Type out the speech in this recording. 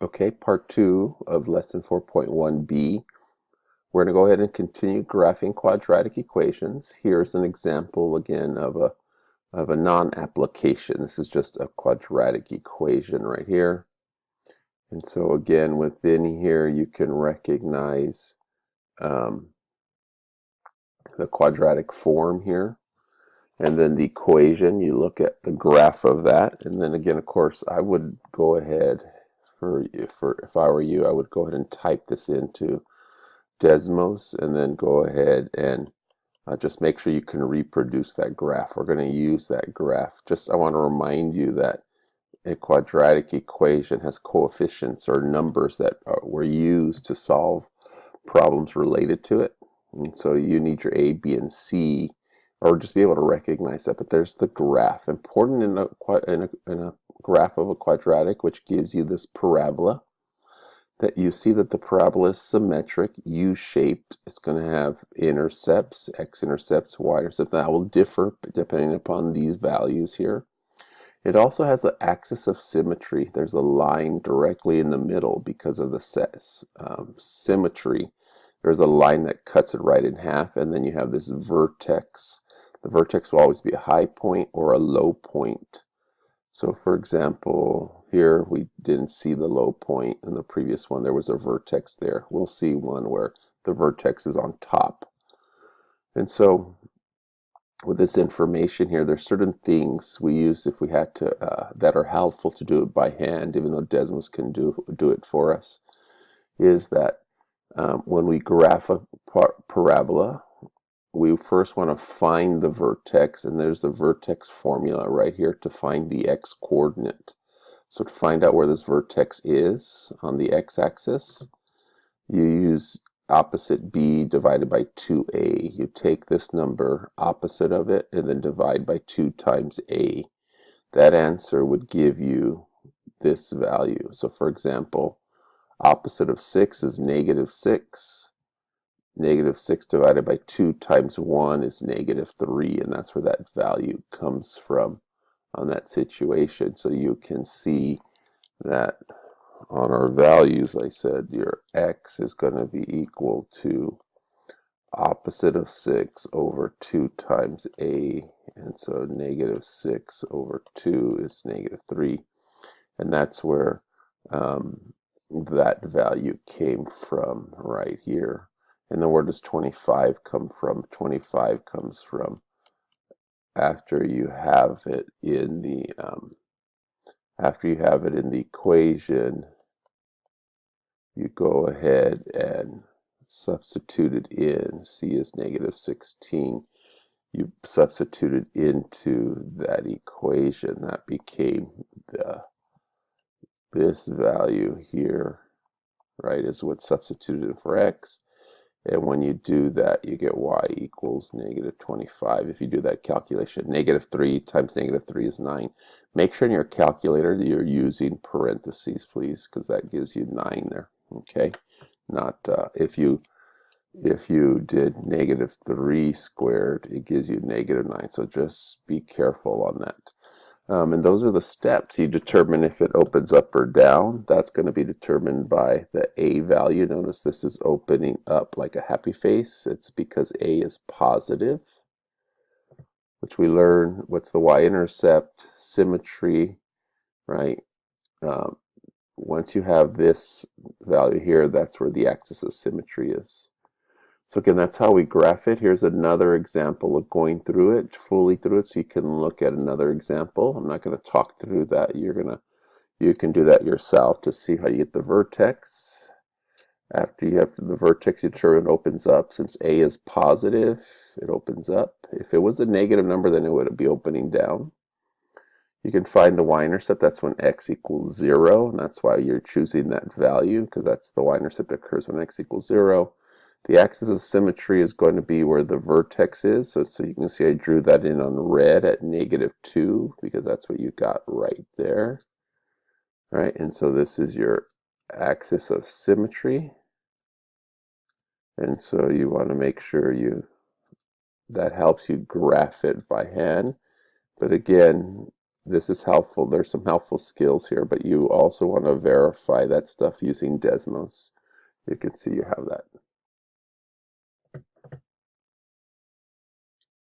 Okay, part 2 of lesson 4.1b. We're going to go ahead and continue graphing quadratic equations. Here's an example again of a non-application. This is just a quadratic equation right here. And so again, within here you can recognize the quadratic form here. And then the equation, you look at the graph of that. And then again, of course, I would go ahead, if I were you, I would go ahead and type this into Desmos and then go ahead and just make sure you can reproduce that graph. We're going to use that graph. I want to remind you that a quadratic equation has coefficients or numbers that were used to solve problems related to it. And so you need your A, B, and C, or just be able to recognize that. But there's the graph. Important in a graph of a quadratic, which gives you this parabola, that you see that the parabola is symmetric, U-shaped. It's going to have intercepts, x-intercepts, y-intercepts. That will differ depending upon these values here. It also has an axis of symmetry. There's a line directly in the middle because of the symmetry. There's a line that cuts it right in half, and then you have this vertex. The vertex will always be a high point or a low point. So for example, here we didn't see the low point. In the previous one, there was a vertex there. We'll see one where the vertex is on top. And so with this information here, there's certain things we use if we had to, that are helpful to do it by hand, even though Desmos can do it for us, is that when we graph a parabola, we first want to find the vertex, and there's the vertex formula right here to find the x-coordinate. So to find out where this vertex is on the x-axis, you use opposite b divided by 2a. You take this number, opposite of it, and then divide by 2 times a. That answer would give you this value. So for example, opposite of 6 is negative 6. Negative 6 divided by 2 times 1 is negative 3, and that's where that value comes from on that situation. So you can see that on our values, I said your x is going to be equal to opposite of 6 over 2 times a, and so negative 6 over 2 is negative 3, and that's where that value came from right here. And then where does 25 come from? 25 comes from after you have it in the equation, you go ahead and substitute it in. C is negative 16. You substitute it into that equation. That became this value here, right, is what's substituted for x. And when you do that, you get y equals negative 25. If you do that calculation, negative 3 times negative 3 is 9. Make sure in your calculator that you're using parentheses, please, because that gives you 9 there. Okay, not if you did negative 3 squared, it gives you negative 9. So just be careful on that. And those are the steps. You determine if it opens up or down. That's going to be determined by the A value. Notice this is opening up like a happy face. It's because A is positive, which we learn what's the Y-intercept symmetry, right? Once you have this value here, that's where the axis of symmetry is. So again, that's how we graph it. Here's another example of going through it, fully through it, so you can look at another example. I'm not going to talk through that. You can do that yourself to see how you get the vertex. After you have the vertex, you determine it opens up. Since A is positive, it opens up. If it was a negative number, then it would be opening down. You can find the y-intercept. That's when x equals 0, and that's why you're choosing that value, because that's the y-intercept occurs when x equals 0. The axis of symmetry is going to be where the vertex is. So you can see I drew that in on red at negative 2 because that's what you got right there. Right? And so this is your axis of symmetry. And so you want to make sure that helps you graph it by hand. But again, this is helpful. There's some helpful skills here, but you also want to verify that stuff using Desmos. You can see you have that.